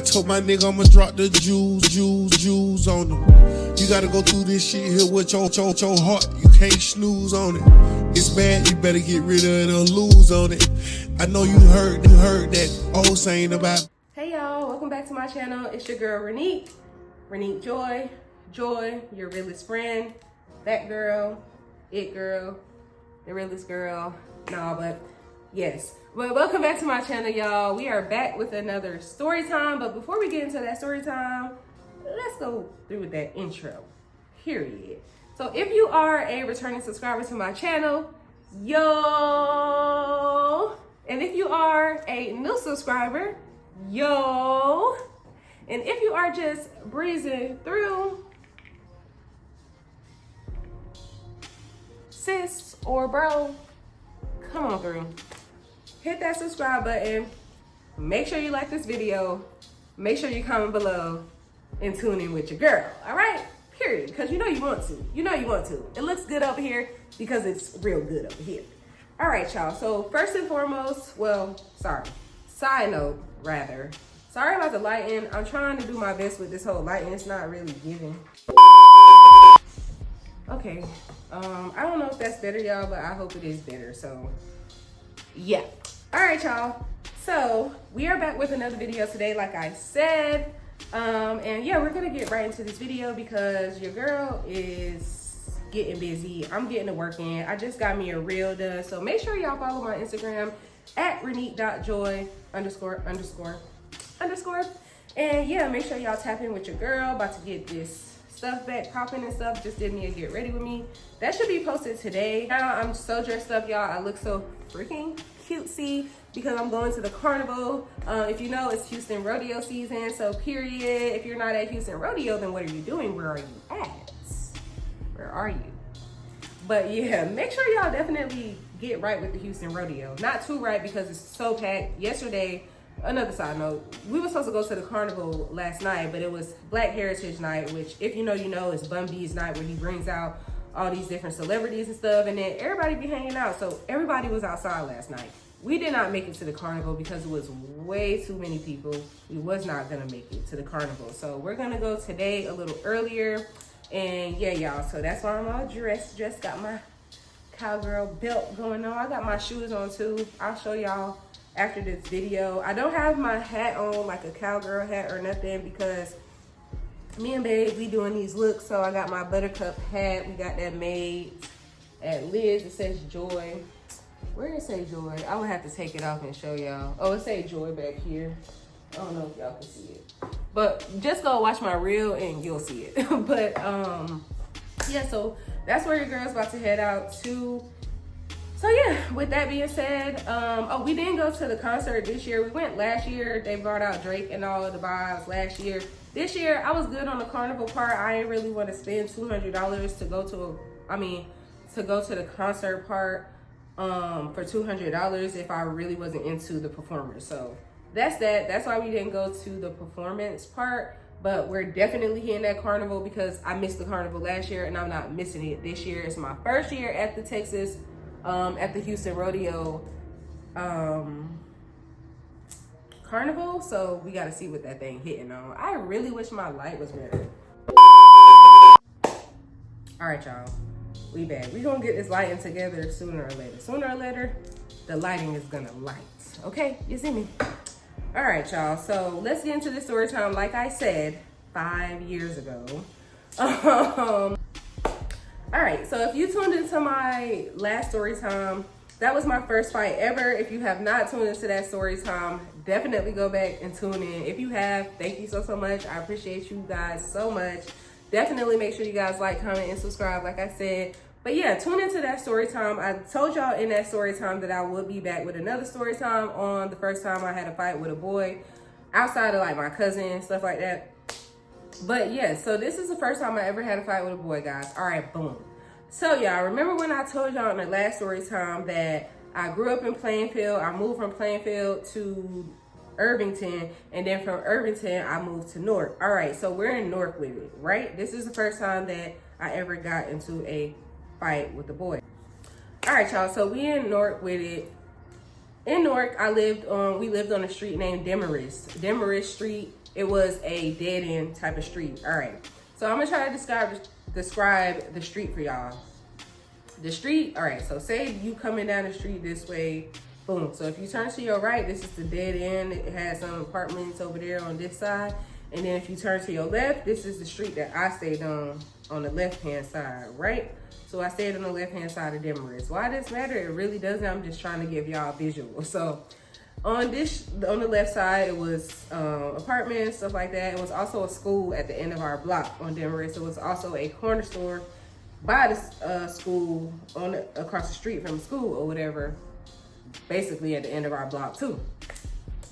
told my nigga I'ma drop the jewels on them. You gotta go through this shit here with your heart. You can't snooze on it. It's bad, you better get rid of it or lose on it. I know you heard that old saying about. Hey y'all, welcome back to my channel. It's your girl Renique Joy, your realest friend, that girl, it girl, the realest girl. No, but yes. Well, welcome back to my channel, y'all. We are back with another story time. But before we get into that story time, let's go through with that intro, period. So if you are a returning subscriber to my channel, yo. And if you are a new subscriber, yo. And if you are just breezing through, sis or bro, come on through. Hit that subscribe button. Make sure you like this video. Make sure you comment below and tune in with your girl. All right? Period. Because you know you want to. You know you want to. It looks good over here because it's real good over here. All right, y'all. So first and foremost, side note, rather. Sorry about the lighting. I'm trying to do my best with this whole lighting. It's not really giving. Okay. I don't know if that's better, y'all, but I hope it is better. So, yeah. All right, y'all. So we are back with another video today, like I said. And yeah, we're gonna get right into this video because your girl is getting busy. I'm getting to work in. I just got me a reel done. So make sure y'all follow my Instagram at renique.joy___. And yeah, make sure y'all tap in with your girl. About to get this stuff back popping and stuff. Just did me a get ready with me. That should be posted today. Now I'm so dressed up, y'all. I look so freaking cutesy because I'm going to the carnival. If you know, it's Houston rodeo season. So period. If you're not at Houston rodeo, then what are you doing? Where are you at? Where are you? But yeah, make sure y'all definitely get right with the Houston rodeo. Not too right because it's so packed. Yesterday, another side note, we were supposed to go to the carnival last night, but it was Black Heritage Night, which if you know, is Bun B's night where he brings out all these different celebrities and stuff, and then everybody be hanging out. So everybody was outside last night. We did not make it to the carnival because it was way too many people. We was not gonna make it to the carnival. So we're gonna go today a little earlier. And yeah, y'all, so that's why I'm all dressed. Just got my cowgirl belt going on. I got my shoes on too. I'll show y'all after this video. I don't have my hat on, like a cowgirl hat or nothing, because me and babe, we doing these looks. So I got my buttercup hat. We got that made at Liz. It says Joy. Where did it say Joy? I would have to take it off and show y'all. Oh, it say Joy back here. I don't know if y'all can see it, but just go watch my reel and you'll see it. But yeah, so that's where your girl's about to head out to. So yeah, with that being said, oh, we didn't go to the concert this year. We went last year. They brought out Drake and all of the vibes last year. This year, I was good on the carnival part. I didn't really want to spend $200 to go to the concert part for $200 if I really wasn't into the performers. So that's that. That's why we didn't go to the performance part. But we're definitely hitting that carnival because I missed the carnival last year and I'm not missing it this year. It's my first year at the Houston Rodeo carnival, so we got to see what that thing hitting on. I really wish my light was better. All right, y'all, we back. We gonna get this lighting together sooner or later. Sooner or later, the lighting is gonna light. Okay, you see me? All right, y'all. So let's get into the story time. Like I said, 5 years ago. All right, so if you tuned into my last story time, that was my first fight ever. If you have not tuned into that story time, definitely go back and tune in. If you have, thank you so much. I appreciate you guys so much. Definitely make sure you guys like, comment, and subscribe, like I said. But yeah, tune into that story time. I told y'all in that story time that I would be back with another story time on the first time I had a fight with a boy outside of like my cousin and stuff like that. But yeah, so this is the first time I ever had a fight with a boy, guys. All right, boom. So y'all, remember when I told y'all in the last story time that I grew up in Plainfield. I moved from Plainfield to Irvington, and then from Irvington, I moved to Newark. All right, so we're in Newark with it, right? This is the first time that I ever got into a fight with a boy. All right, y'all, so we in Newark with it. In Newark, we lived on a street named Demarest Street. it was a dead end type of street. All right, so I'm gonna try to describe the street for y'all. The street, all right, so say you coming down the street this way, boom. So if you turn to your right, this is the dead end. It has some apartments over there on this side. And then if you turn to your left, this is the street that I stayed on the left-hand side, right? So I stayed on the left-hand side of Demarest. Why does matter? It really doesn't. I'm just trying to give y'all a visual. So on the left side, it was apartments, stuff like that. It was also a school at the end of our block on Demarest. It was also a corner store by the school across the street from the school or whatever, basically at the end of our block too.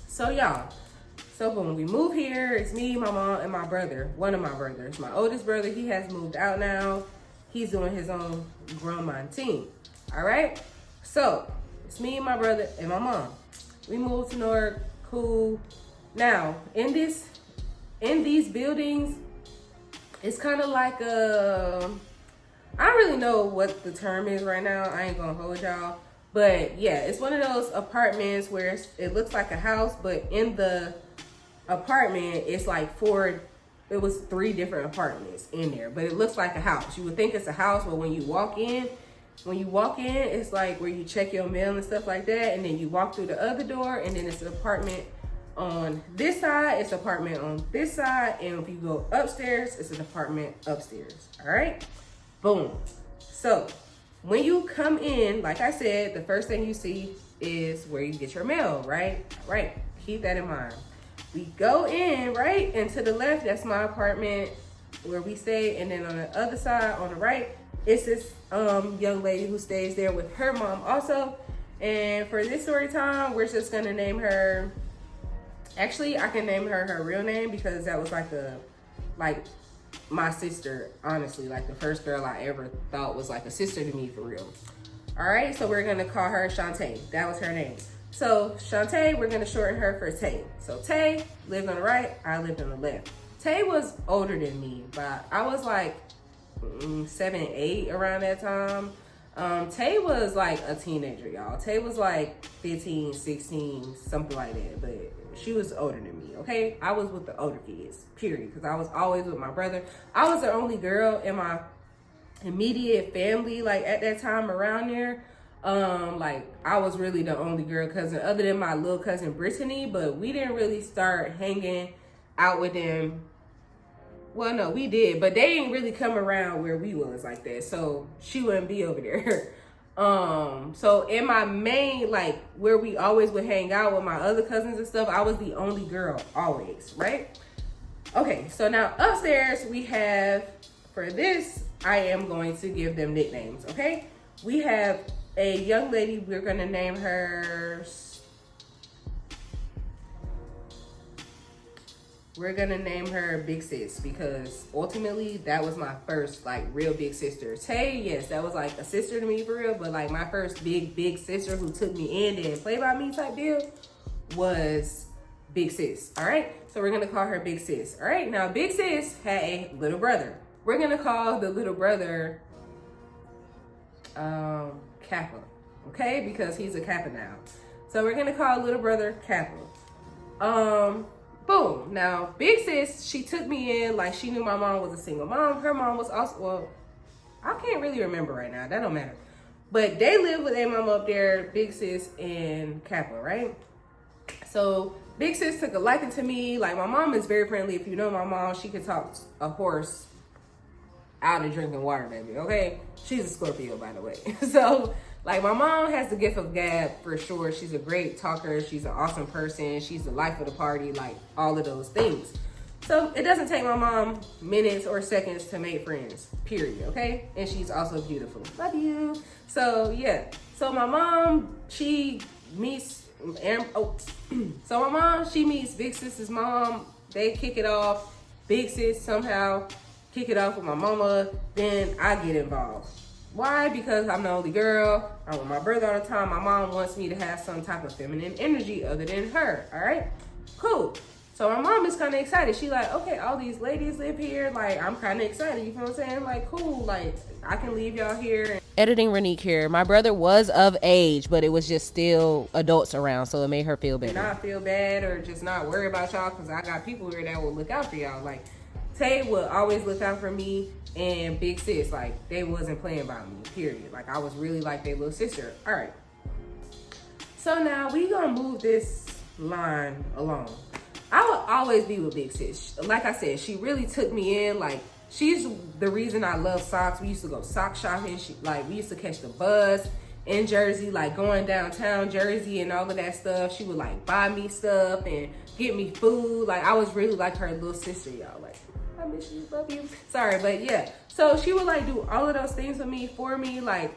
So y'all, so when we move here, it's me, my mom, and my brother, one of my brothers. My oldest brother, he has moved out now. He's doing his own grown man team. All right? So it's me, my brother, and my mom. We moved to Newark, cool. Now, in these buildings, it's kind of like I don't really know what the term is right now. I ain't gonna hold y'all. But yeah, it's one of those apartments where it looks like a house, but in the apartment, it's like it was 3 different apartments in there, but it looks like a house. You would think it's a house, but when you walk in, it's like where you check your mail and stuff like that. And then you walk through the other door, and then it's an apartment on this side, it's an apartment on this side. And if you go upstairs, it's an apartment upstairs. All right, boom. So when you come in, like I said, the first thing you see is where you get your mail, right? Right, keep that in mind. We go in, right, and to the left, that's my apartment where we stay. And then on the other side, on the right, it's this young lady who stays there with her mom also. And for this story time, we're just gonna name her, actually, I can name her real name because that was like my sister, honestly, like the first girl I ever thought was like a sister to me for real. All right, so we're gonna call her Shantae. That was her name. So Shantae, we're gonna shorten her for Tay. So Tay lived on the right, I lived on the left. Tay was older than me, but I was like 7, 8 around that time. Tay was like a teenager, y'all. Tay was like 15, 16, something like that, but she was older than me, okay? I was with the older kids, period, because I was always with my brother. I was the only girl in my immediate family, like at that time around there. Like I was really the only girl cousin other than my little cousin Brittany, but we didn't really start hanging out with them. Well, no, we did, but they didn't really come around where we was like that, so she wouldn't be over there. So in my main, like where we always would hang out with my other cousins and stuff, I was the only girl always, right? Okay, so now upstairs we have, for this, I am going to give them nicknames, okay? We have a young lady, we're gonna name her, Big Sis, because ultimately that was my first like real big sister. Tay, yes, that was like a sister to me for real, but like my first big sister who took me in and play by me type deal was Big Sis. All right, so we're gonna call her Big Sis. All right, now Big Sis had a little brother. We're gonna call the little brother Kappa, okay, because he's a Kappa now. So we're gonna call little brother Kappa. Boom. Now, Big Sis, she took me in like she knew my mom was a single mom. Her mom was also, well, I can't really remember right now. That don't matter. But they lived with their mom up there, Big Sis and Kappa, right? So Big Sis took a liking to me. Like my mom is very friendly. If you know my mom, she could talk a horse out of drinking water, baby, okay? She's a Scorpio, by the way. So like my mom has the gift of gab for sure. She's a great talker. She's an awesome person. She's the life of the party, like all of those things. So it doesn't take my mom minutes or seconds to make friends, period, okay? And she's also beautiful. Love you. So yeah, so my mom, she meets, so my mom, she meets Big Sis's mom. They kick it off. Big Sis somehow kick it off with my mama. Then I get involved. Why? Because I'm the only girl. I'm with my brother all the time. My mom wants me to have some type of feminine energy other than her. All right, cool. So my mom is kind of excited. She like, okay, all these ladies live here. Like, I'm kind of excited. You feel what I'm saying? Like, cool. Like, I can leave y'all here. Editing Renique here. My brother was of age, but it was just still adults around, so it made her feel better. Not feel bad or just not worry about y'all, because I got people here that will look out for y'all. Like, Tay would always look out for me, and Big Sis, like, they wasn't playing about me, period. Like, I was really like their little sister. All right. So now we gonna move this line along. I will always be with Big Sis. Like I said, she really took me in. Like, she's the reason I love socks. We used to go sock shopping. We used to catch the bus in Jersey, like going downtown Jersey and all of that stuff. She would like buy me stuff and get me food. Like, I was really like her little sister, y'all. Like, I miss you, love you. Sorry, but yeah. So she would like do all of those things for me. Like,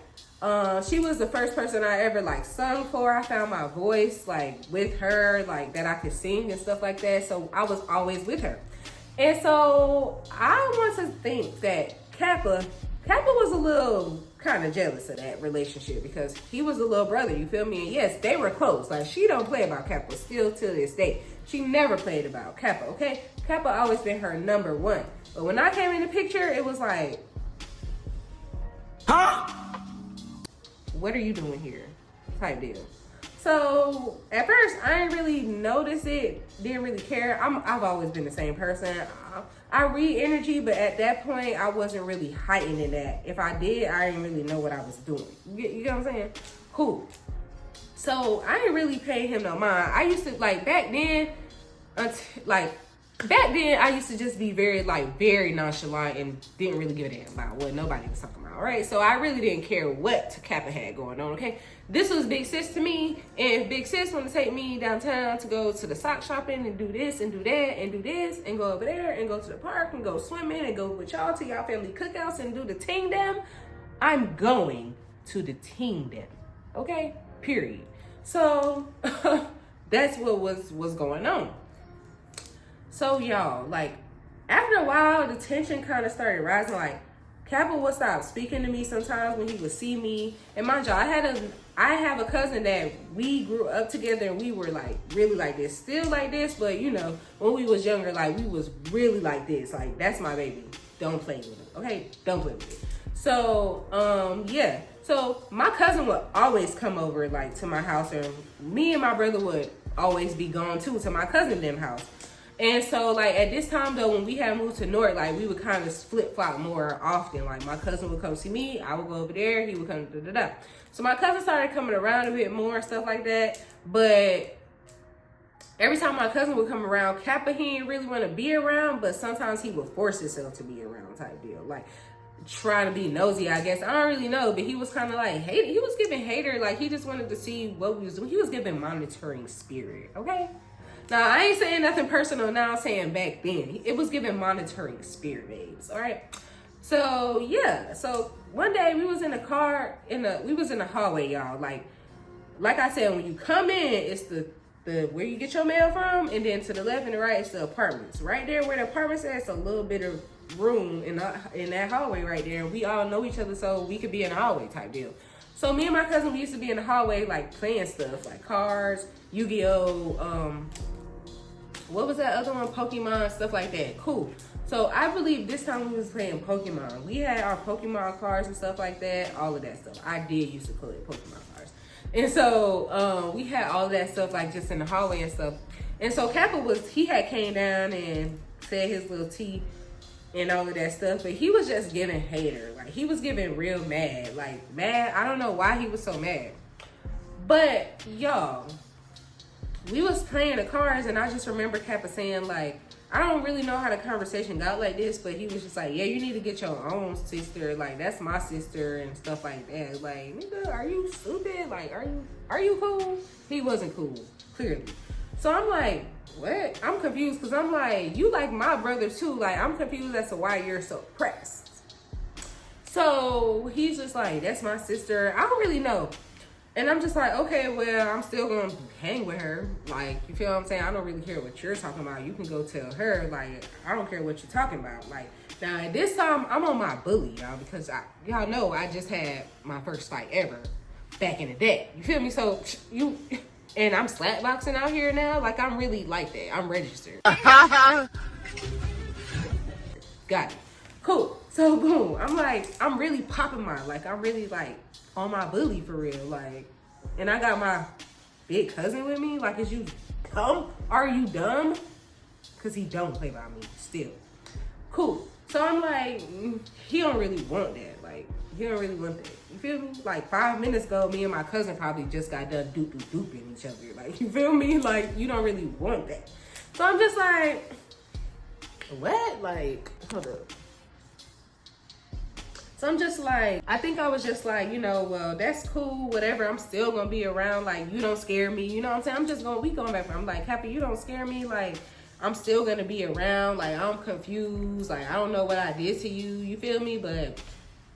she was the first person I ever like sung for. I found my voice like with her, like that I could sing and stuff like that. So I was always with her. And so I want to think that Kappa was a little kind of jealous of that relationship because he was a little brother, you feel me? And yes, they were close. Like, she don't play about Kappa still to this day. She never played about Kappa, okay? Kappa always been her number one. But when I came in the picture, it was like, huh? What are you doing here? Type deal. So at first I didn't really notice it, didn't really care. I've always been the same person. I read energy, but at that point I wasn't really heightened in that. If I did, I didn't really know what I was doing. You know what I'm saying? Cool. So I didn't really pay him no mind. I used to, like, back then I used to just be very nonchalant and didn't really give a damn about what nobody was talking about, right? So I really didn't care what Kappa had going on, okay? This was Big Sis to me, and if Big Sis wanted to take me downtown to go to the sock shopping and do this and do that and do this and go over there and go to the park and go swimming and go with y'all to y'all family cookouts and do the ting dem, I'm going to the ting dem, okay? Period. So that's what was going on. So y'all, like, after a while, the tension kind of started rising. Like, Kappa would stop speaking to me sometimes when he would see me. And mind y'all, I have a cousin that we grew up together and we were like really like this, still like this, but you know, when we was younger, like we was really like this. Like, that's my baby. Don't play with it, okay? Don't play with it. So, yeah. So my cousin would always come over like to my house, and me and my brother would always be gone too to my cousin them house. And so, like, at this time, though, when we had moved to North, like, we would kind of flip-flop more often. Like, my cousin would come see me, I would go over there, he would come, da-da-da. So my cousin started coming around a bit more and stuff like that. But every time my cousin would come around, Kappa, he didn't really want to be around, but sometimes he would force himself to be around type deal. Like, trying to be nosy, I guess. I don't really know, but he was kind of like, he was giving hater, like, he just wanted to see what we was doing. He was giving monitoring spirit, okay? Now, I ain't saying nothing personal now, I'm saying back then. It was giving monitoring spirit, babes, all right? So, yeah. So, one day, we was in a car, we was in the hallway, y'all. Like I said, when you come in, it's the where you get your mail from, and then to the left and the right, it's the apartments. Right there where the apartments at, it's a little bit of room in that hallway right there. We all know each other, so we could be in the hallway type deal. So, me and my cousin, we used to be in the hallway, like, playing stuff, like cards, Yu-Gi-Oh!, what was that other one? Pokemon, stuff like that. Cool. So I believe this time we was playing Pokemon. We had our Pokemon cards and stuff like that. All of that stuff. I did used to collect Pokemon cards. And so we had all of that stuff like just in the hallway and stuff. And so Kappa he had came down and said his little tea and all of that stuff. But he was just giving hater. Like, he was giving real mad. Like, mad. I don't know why he was so mad. But y'all, we was playing the cards, and I just remember Kappa saying, like, I don't really know how the conversation got like this, but he was just like, yeah, you need to get your own sister. Like, that's my sister and stuff like that. Like, nigga, are you stupid? Like, are you cool? He wasn't cool, clearly. So I'm like, what? I'm confused, because I'm like, you like my brother too. Like, I'm confused as to why you're so pressed. So he's just like, that's my sister. I don't really know. And I'm just like, okay, well, I'm still going to hang with her. Like, you feel what I'm saying? I don't really care what you're talking about. You can go tell her. Like, I don't care what you're talking about. Like, now, at this time, I'm on my bully, y'all, because y'all know I just had my first fight ever back in the day. You feel me? So, and I'm slapboxing out here now. Like, I'm really like that. I'm registered. Got it. Cool. So boom, I'm like, I'm really popping mine. Like, I'm really like on my bully for real. Like, and I got my big cousin with me. Like, is you dumb? Are you dumb? Cause he don't play by me still. Cool. So I'm like, he don't really want that. Like, he don't really want that. You feel me? Like 5 minutes ago, me and my cousin probably just got done dooping each other. Like, you feel me? Like, you don't really want that. So I'm just like, what? Like, hold up. So I'm just like, I think I was just like, you know, well, that's cool, whatever. I'm still gonna be around. Like, you don't scare me. You know what I'm saying? I'm just gonna, we going back. I'm like, Happy, you don't scare me. Like, I'm still gonna be around. Like, I'm confused. Like, I don't know what I did to you. You feel me? But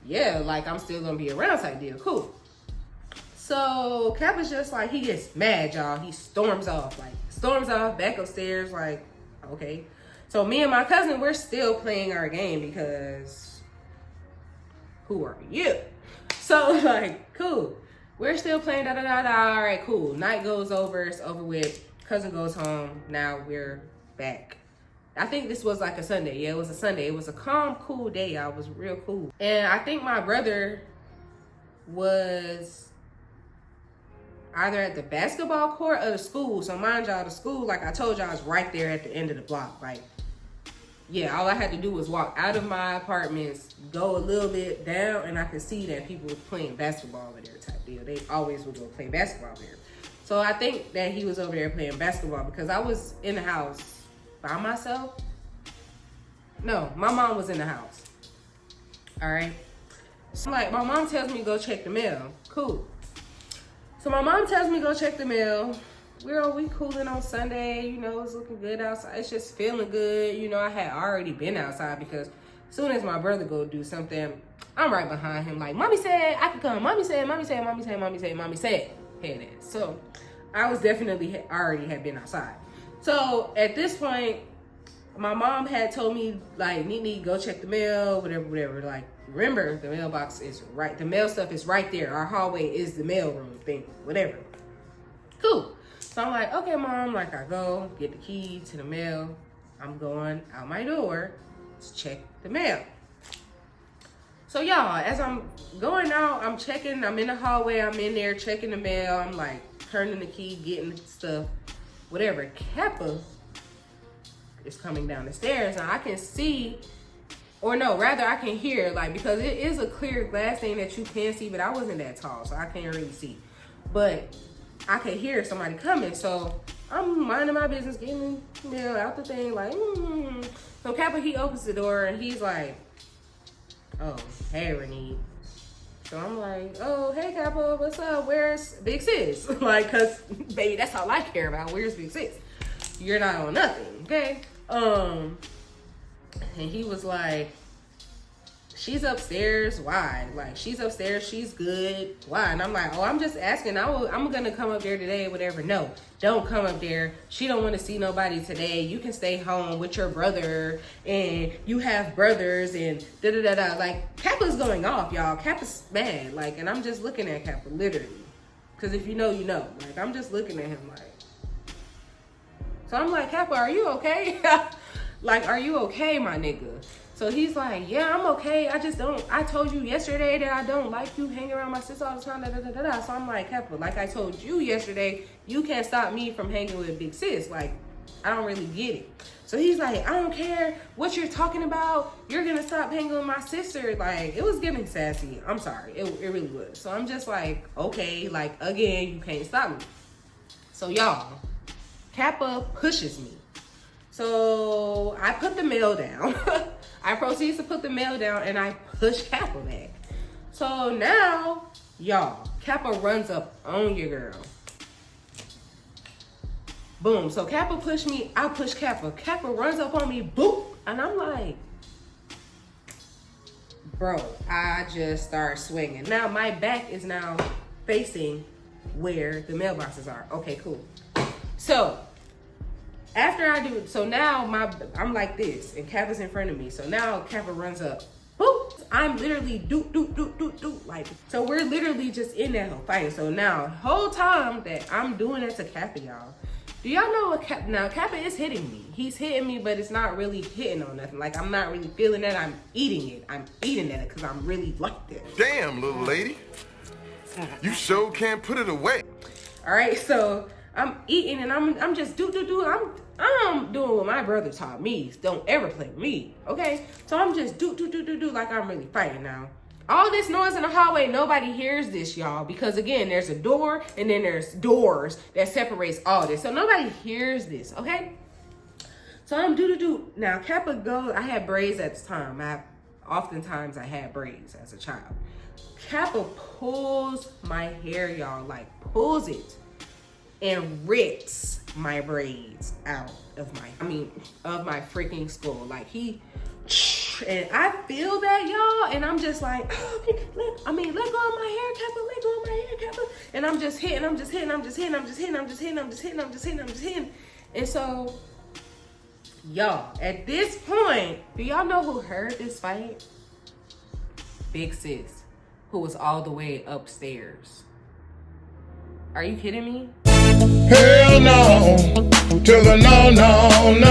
yeah, like, I'm still gonna be around type deal. Cool. So Cap is just like, he gets mad, y'all. He storms off back upstairs. Like, okay. So me and my cousin, we're still playing our game because who are you? So like, cool. We're still playing All right, cool. Night goes over, it's over with. Cousin goes home. Now we're back. I think this was like a Sunday. Yeah, it was a Sunday. It was a calm, cool day, y'all. It was real cool. And I think my brother was either at the basketball court or the school. So mind y'all, the school, like I told y'all, is right there at the end of the block. Like, yeah, all I had to do was walk out of my apartments, go a little bit down, and I could see that people were playing basketball over there type deal. They always would go play basketball there. So I think that he was over there playing basketball because I was in the house by myself. No, my mom was in the house. All right. So like, my mom tells me to go check the mail. Cool. So my mom tells me to go check the mail. We cooling on Sunday, you know, it's looking good outside. It's just feeling good. You know, I had already been outside because as soon as my brother go do something, I'm right behind him. Like, mommy said I could come. Mommy said. Hey, that. So I was definitely already had been outside. So at this point, my mom had told me, like, Nene, go check the mail, whatever. Like, remember, the mailbox is right. The mail stuff is right there. Our hallway is the mail room thing, whatever. Cool. So I'm like, okay, mom, like I go get the key to the mail. I'm going out my door to check the mail. So y'all, as I'm going out, I'm checking, I'm in the hallway, I'm in there checking the mail. I'm like turning the key, getting stuff, whatever. Kappa is coming down the stairs and I can see, or no, rather I can hear, like, because it is a clear glass thing that you can see, but I wasn't that tall, so I can't really see. But I could hear somebody coming, so I'm minding my business, getting the mail out the thing, like, So Kappa, he opens the door, and he's like, oh, hey, Renee. So I'm like, oh, hey, Kappa, what's up? Where's Big Sis? Like, because, baby, that's all I care about. Where's Big Sis? You're not on nothing, okay? And he was like, she's upstairs. Why? Like, she's upstairs. She's good. Why? And I'm like, oh, I'm just asking. I'm going to come up there today, whatever. No, don't come up there. She don't want to see nobody today. You can stay home with your brother and you have brothers and da-da-da-da. Like, Kappa's going off, y'all. Kappa's mad. Like, and I'm just looking at Kappa, literally. Because if you know, you know. Like, I'm just looking at him like. So I'm like, Kappa, are you okay? Like, are you okay, my nigga? So he's like, yeah, I'm okay. I just don't, I told you yesterday that I don't like you hanging around my sister all the time, da-da-da-da-da. So I'm like, Kappa, like I told you yesterday, you can't stop me from hanging with Big Sis. Like, I don't really get it. So he's like, I don't care what you're talking about. You're going to stop hanging with my sister. Like, it was getting sassy. I'm sorry. It really was. So I'm just like, okay, like, again, you can't stop me. So y'all, Kappa pushes me. So I put the mail down. I proceed to put the mail down and I push Kappa back. So now, y'all, Kappa runs up on your girl. Boom. So Kappa pushed me, I push Kappa. Kappa runs up on me, boop. And I'm like, bro, I just start swinging. Now my back is now facing where the mailboxes are. Okay, cool. So after I do, so now I'm like this, and Kappa's in front of me. So now Kappa runs up, boop. I'm literally doot, like, so we're literally just in that whole fight. So now, whole time that I'm doing that to Kappa, y'all, Do y'all know what Kappa is hitting me? He's hitting me, but it's not really hitting on nothing. Like, I'm not really feeling that. I'm eating it. I'm eating that because I'm really like that. Damn, little lady. You sure can't put it away. All right, so I'm eating and I'm just do. I'm doing what my brother taught me. Don't ever play with me, okay? So I'm just do like I'm really fighting now. All this noise in the hallway, nobody hears this, y'all, because again, there's a door and then there's doors that separates all this. So nobody hears this, okay? So I'm do. Now, Kappa goes, I had braids at the time. Oftentimes I had braids as a child. Kappa pulls my hair, y'all, like pulls it and rips my braids out of my freaking skull. Like and I feel that, y'all, and I'm just like, oh, let go of my hair, Kappa, let go of my hair, Kappa. And I'm just hitting. And so, y'all, at this point, do y'all know who heard this fight? Big sis, who was all the way upstairs. Are you kidding me? Hell no. To the no.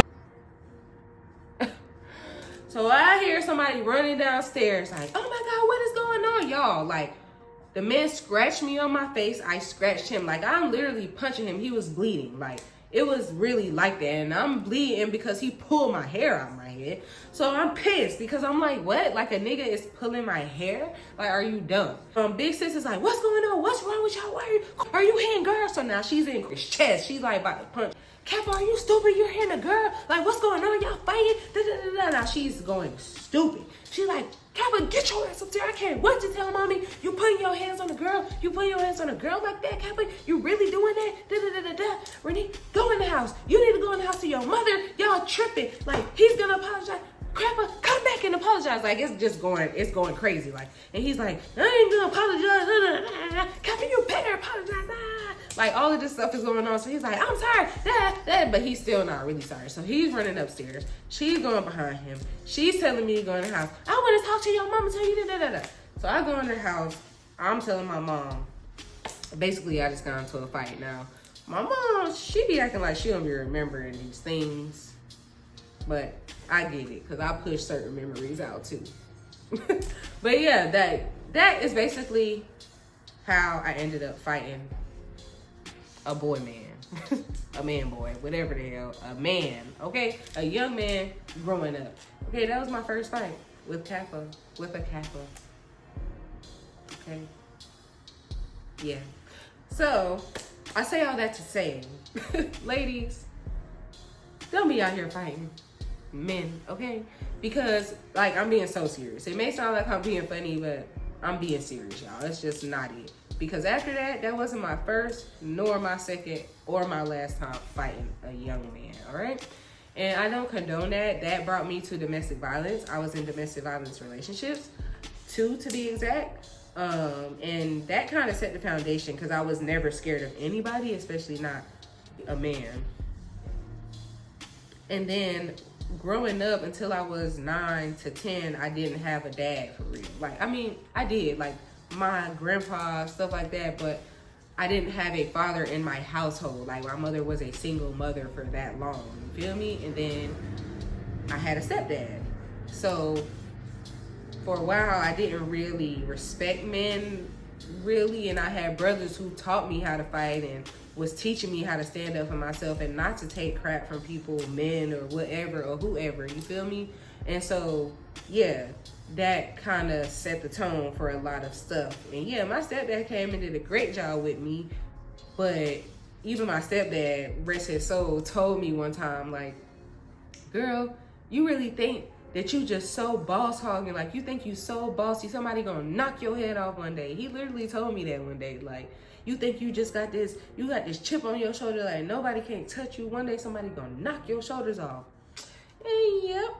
So I hear somebody running downstairs like, oh my God, what is going on, y'all? Like, the man scratched me on my face. I scratched him. Like, I'm literally punching him. He was bleeding. Like, it was really like that. And I'm bleeding because he pulled my hair out of my head. So I'm pissed because I'm like, what? Like, a nigga is pulling my hair? Like, are you dumb? Big sis is like, what's going on? What's wrong with y'all? Why are you hitting girls? So now she's in his chest. She's like about to punch. Kappa, are you stupid? You're hitting a girl. Like, what's going on? Y'all fighting? Now she's going stupid. She's like, Kappa, get your ass up there. I can't wait to tell mommy you putting your hands on a girl. You putting your hands on a girl like that, Kappa? You really doing that? Renee, go in the house. You need to go in the house to your mother. Y'all tripping. Like, he's gonna apologize. Kappa, come back and apologize. Like, it's going crazy. Like, and he's like, I ain't gonna apologize. Kappa, you better apologize. Like, all of this stuff is going on. So he's like, I'm sorry. But he's still not really sorry. So he's running upstairs. She's going behind him. She's telling me to go in the house. I want to talk to your mama, tell you So I go in the house. I'm telling my mom. Basically, I just got into a fight now. My mom, she be acting like she don't be remembering these things. But I get it, because I push certain memories out too. But yeah, that is basically how I ended up fighting a boy man. A man boy, whatever the hell. A man, okay? A young man growing up. Okay, that was my first fight with Kappa. With a Kappa. Okay? Yeah. So, I say all that to say, ladies, don't be out here fighting men, okay? Because, like, I'm being so serious. It may sound like I'm being funny, but I'm being serious, y'all. It's just not it. Because after that wasn't my first, nor my second, or my last time fighting a young man, all right? And I don't condone that. That brought me to domestic violence. I was in domestic violence relationships, 2 to be exact. And that kind of set the foundation because I was never scared of anybody, especially not a man. And then growing up until I was 9 to 10, I didn't have a dad for real. Like, I mean, I did, like my grandpa, stuff like that, but I didn't have a father in my household. Like, my mother was a single mother for that long, you feel me? And then I had a stepdad. So for a while, I didn't really respect men, really, and I had brothers who taught me how to fight and was teaching me how to stand up for myself and not to take crap from people, men or whatever or whoever, you feel me? And so, yeah, that kind of set the tone for a lot of stuff. And yeah, my stepdad came and did a great job with me, but even my stepdad, rest his soul, told me one time, like, girl, you really think that you just so boss hogging, like you think you so bossy, somebody gonna knock your head off one day. He literally told me that one day, like, you think you just got this, you got this chip on your shoulder, like nobody can't touch you. One day somebody gonna knock your shoulders off. And yep,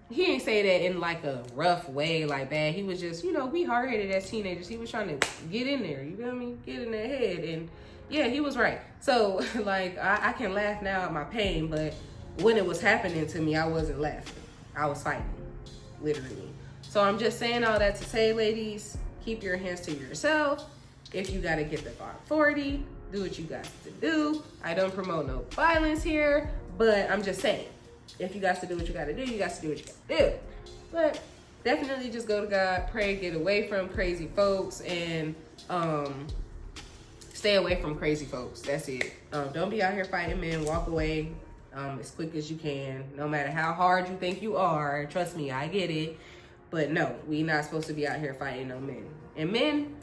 he ain't say that in like a rough way, like bad. He was just, you know, we hard-headed as teenagers. He was trying to get in there, you feel me? Get in their head. And yeah, he was right. So like, I can laugh now at my pain, but when it was happening to me, I wasn't laughing. I was fighting, literally. So I'm just saying all that to say, ladies, keep your hands to yourself. If you gotta get the 40, do what you got to do. I don't promote no violence here, but I'm just saying, if you got to do what you got to do, you got to do what you got to do. But definitely just go to God, pray, get away from crazy folks, and stay away from crazy folks. That's it. Don't be out here fighting men. Walk away as quick as you can, no matter how hard you think you are. Trust me, I get it. But no, we not supposed to be out here fighting no men. And men,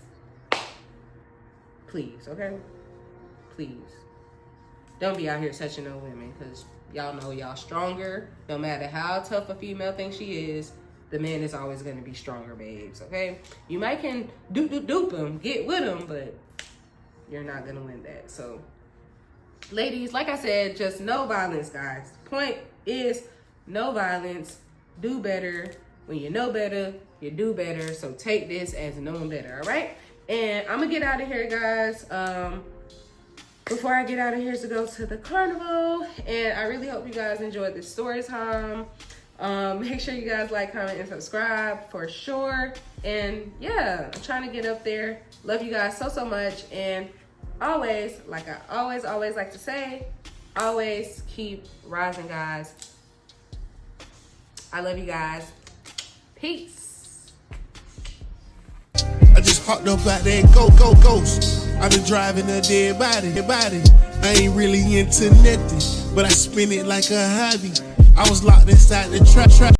please, okay? Please. Don't be out here touching no women, because y'all know y'all stronger. No matter how tough a female thinks she is, the man is always going to be stronger, babes, okay? You might can dupe him, get with him, but you're not going to win that. So, ladies, like I said, just no violence, guys. Point is no violence. Do better. When you know better, you do better. So take this as knowing better, all right? And I'm going to get out of here, guys. Before I get out of here to go to the carnival. And I really hope you guys enjoyed this story time. Make sure you guys like, comment, and subscribe for sure. And yeah, I'm trying to get up there. Love you guys so much. And always, like I always like to say, always keep rising, guys. I love you guys. Peace. I just hopped up out there and go, ghost. I've been driving a dead body. I ain't really into nothing, but I spin it like a hobby. I was locked inside the trap.